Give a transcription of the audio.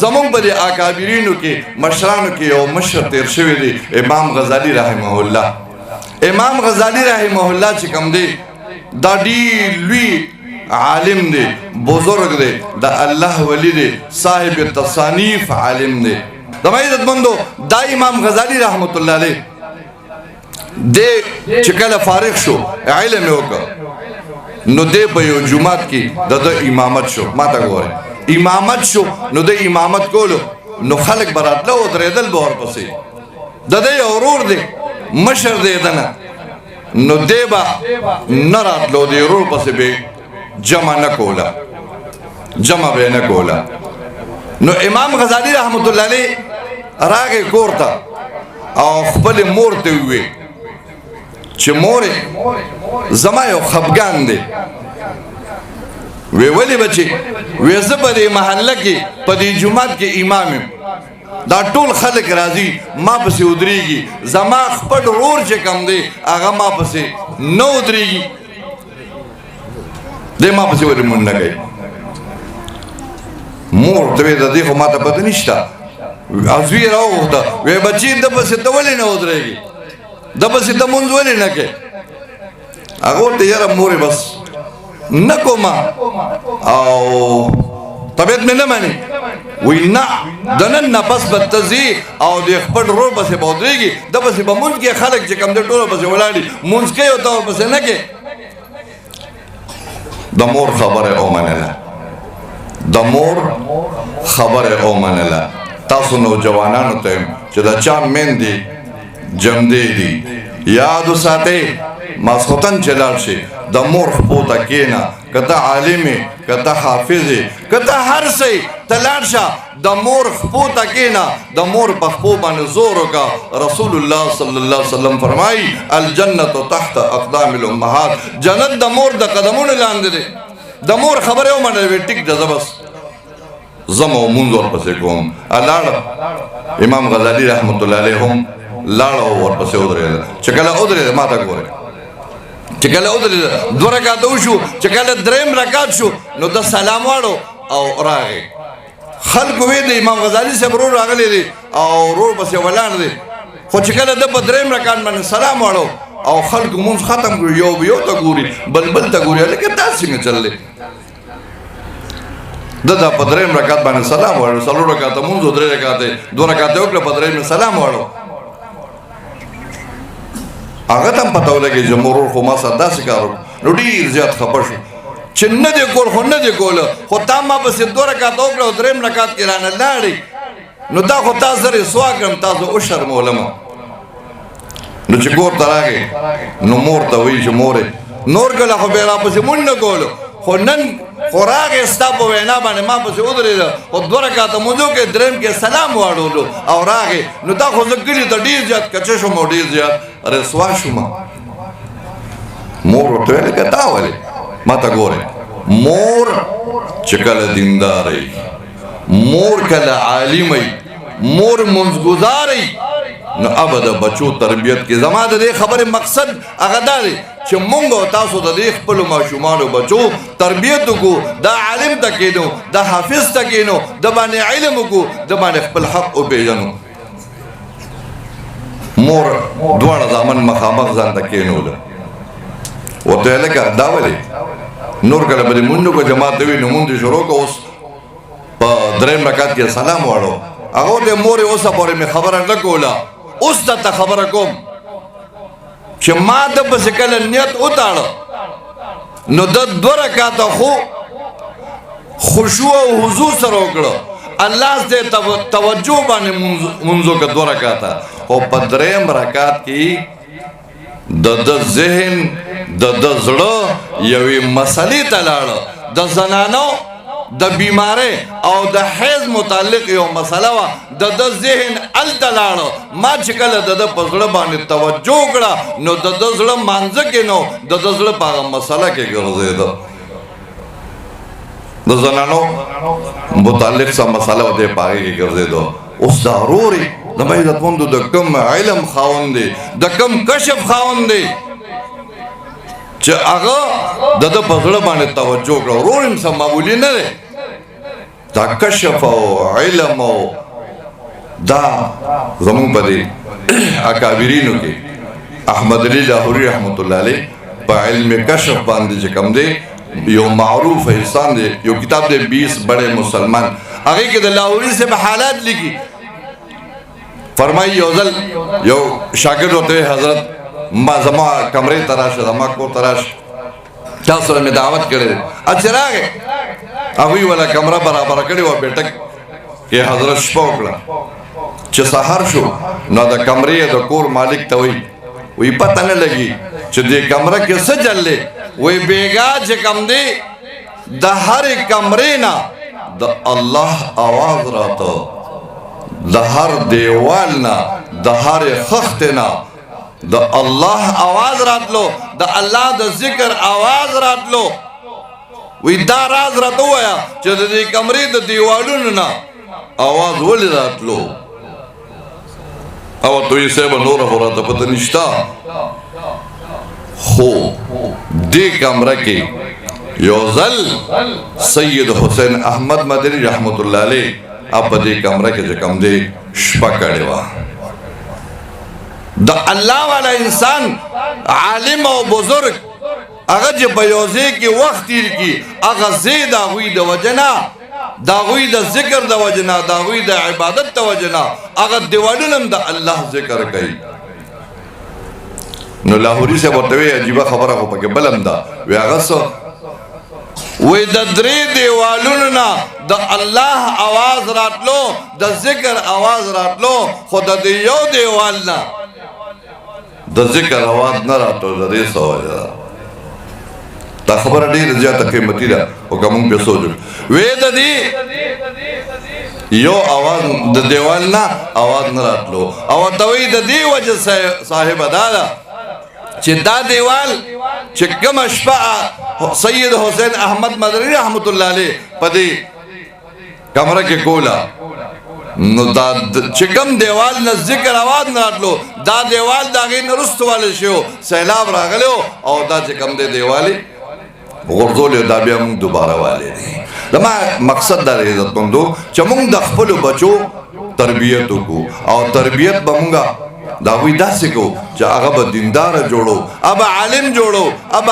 زمون په دې اکابرینو کې مشرانو کې یو مشر تیر شوی دی امام غزالی رحمه الله. امام غزالی رحمه الله چې کوم دی دا ډېر لوی عالم دی، بزرگ دی، دا الله ولی دی، صاحب تصانیف عالم دی. زما عزتمندو دا امام غزالی رحمت الله علیه دی چې کله فارغ شو علم یې وکړ نو دی په یو جومات کې د امامت شو. ما ته ګورئ امامت شو نو د امامت کولو نو خلک به راتله او درېدل به ورپسې. د دی ورور دی مشر دی دنه نو دی به نه راتلو د ورور پسې به جمع نه کوله، جمع به نه کوله. نو امام غزالی رحمت الله علیه راغی کور ته او خپلې مور ته وویل چې مورې زما یو خفګان دی. وی ولې بچې؟ وی زه په دې محله کې په دې جومات کې امام یم، دا ټول خلک راځي ما پسې ودرېږي، زما خپل ورور چې کوم دی هغه ما پسې نه ودرېږي، دی ما پسې ولې مونږ نه کوي. مور ته وی د دې خو ما ته پته نشته. زوی یې راوغوښته وی بچې ده پسې ته ولې نه ودرېږي، ده پسې ته مونځ ولې نه کوې؟ هغه ورته یاره مورې بس نه کومه او طبیعت مې نه مني. وی نه د نن نه پس به ته ځې او د خپل ورور پسې به ودرېږي، ده پسې به مونځ کې خلک چې کوم دی ټوله پسې ولاړ دي مونځ کوي او ته ورپسې نه کوې. د مور خبره ومنله، د مور خبره ومنله. تاسو نوجوانانو ته یم چې د چا میندې جمدې دي یاد وساتئ، ماسخوتن چې لاړ شي د مور خپو ته کښېنه، که ته عالم یې که ته حافظ یې که ته هر څه یې ته لاړ شه د مور خپو ته کښېنه، د مور په خپو باندې زور وکړه. رسول الله صلی الله علیه وسلم فرمایي الجنة تحت اقدام الامهات، جنت د مور د قدمونو لاندې دی. د مور خبره ومنله وی ټیک ده زه بس ځم او مونځ ورپسې کوم. لاړه امام غزالی رحمت الله علیه هم لاړه او ورپسې ودرېده. چې کله ودرېده ما ته ګورئ چې کله ودرېده 2 رکعته وشو، چې کله 3 رکعت شو نو د سلام واړو او راغی. خلکو وی د امام غزالی صاحب ورور راغلی دی او ورور پسې ولاړ دی، خو چې کله ده په 3 رکعت باندې سلام واړو او خلکو مونځ ختم کړو، یو یو ته ګوري بل بل ته ګوري، هلکه دا څنګه چل دی؟ ده دا په 3 رکعت باندې سلام واړو، 4 رکعته مونځ و 3 رکعته 2 رکعته وکړه په 3 سلام واړو. هغه ته هم پته ولګېږي چې مرور خو ما سره داسې کار وکړو. نو ډېر زیات خفه شو چې نه دې کول خو نه دې کوله، خو تا ما پسې 2 رکعته وکړه او 3 رکعت کې رانه لاړې، نو دا خو تا سره سوا کړم، تاسو وشرمولمه. نو چې کور ته راغې نو مور ته وایي چې مورې نور کله خو بیا راپسې مونږ نه کولو، خو نن خو راغې ستا په وینا باندې ما پسې ودرېده، خو 2 رکعته مونځ وکړې 3 کې سلام واړولو او راغې، نو دا خو زه کلي ته ډېر زیات کچه شوم او ډېر زیات رسوا شوم. مور ورته ویل که دا ولې؟ ما ته ګورئ مور چې کله دینداره وي، مور کله عالمه وي، مور منځګزاره وي، نو ابه د بچو تربیت کې زما د دې خبرې مقصد هغه دا دی چې مونږ او تاسو د دې خپلو ماشومانو بچو تربیت وکړو، دا عالم ته کښېنو، دا حافظ ته کښېنو، د باندې علم وکړو، د باندې خپل حق وپېژنو. مور دواړه زامن مخامخ ځان ته کښېنوله، ورته ویل لکه دا ولې؟ نور کله به دې مونځ وکړو جماعت ته وي نو مونځ یې شروع کړه، اوس په 3 رکعت کې سلام واړو. هغه ورته مورې اوسه پورې مې خبره نه کوله، اوس درته خبره کوم چې ما ده پسې کله نیت وتاړه نو د 2 رکعته خو خشوع او حضور سره وکړه، الله دې توجه باندې مونځ وکړه 2 رکعته، خو په 3 رکعت کې د ذهن د زړه یوې مسلې ته لاړه، د زنانو د بیماری او د حیض متعلق یو مسله وه، د ذهن هلته لاړه. ما چې کله د ده په زړه باندې توجه وکړه نو د ده زړه مانځه کې نو د ده زړه په هغه مسله کې ګرځېده، د زنانو متعلق څه مسله وه دی په هغې کې ګرځېده. اوس دا ورور یې زما عزتمندو د کوم علم خاوند دی، د کوم کشف خاوند دی چې هغه د ده په زړه باندې توجه کړه. ورور هم څه معمولي نه دی، دا کشف او علم او دا زمون بدی اکابرینو کې احمد علی لاہوری رحمت الله علیه په علم کشف باندې چې کوم دی یو معروف انسان دی یو کتاب دی 20 بڑے مسلمان هغه کې د لاہوری سے حالات لګي فرمایي یو ځل یو شاګرد وته حضرت ما زما کمرې تراشه زما کو تراشه تاسو مې دعوت کړې اچراغه هغه ولا کمره برابر کړې و بیٹک کې حضرت شپه وکړه چې سحر شو نو د کمرې د کور مالک ته وی پته نه لګي چې دې کمره کې څه چلې وی بیګا چې کم دی د هر کمرې نه د الله आवाज راته د هر دیوال نه د هر خخت نه د الله आवाज راتلو د الله د ذکر आवाज راتلو وی دا راز راته وایا چې د دې کمرې د دیوالونو نه आवाज ولې راتلو او تو یې سبا نور راته پته نشتا خو دې کمره کې یو ځل سید حسین احمد مدنی رحمت الله علیه اب دې کمره کې چې کم دی شپه کړې وه د الله والا انسان عالم او بزرگ هغه چې په یو ځای کې وخت تیر کړي هغه ځای د هغوی د وجه نه د هغوی د ذکر د وجه نه د هغوی د عبادت د وجه نه هغه دیوالونه هم د الله ذکر کوي نو لاہوری سے ورته وی عجیبه خبره خو پکې بل هم ده وی هغه څه وی د درې دیوالونو نه د الله आवाज راتلو د ذکر आवाज راتلو خو د یو دیوال نه د ذکر आवाज نه راتلو د دې سوال دا خبره ډیره زیاته قیمتي ده او کوم په سوچ وی د دې یو आवाज د دیوال نه आवाज نه راتلو او دوی د دې وجه صاحب دادا چې دا دیوال چې کوم شپه سید حسین احمد مدنی رحمت الله علیه په دې کمره کې کولا نو دا چې کوم دیوال نه ذکر आवाज نه راتلو دا دیوال دا غي نرستواله شو سیلاب راغلو او دا چې کوم دی دیوالی غرضول دا بیا موږ دوباره والي دي لما مقصد دا عزت مندو چې موږ د خپل بچو تربیت وکړو او تربیت به موږ دا وی داسې کو چې هغه به دیندار جوړو اب عالم جوړو اب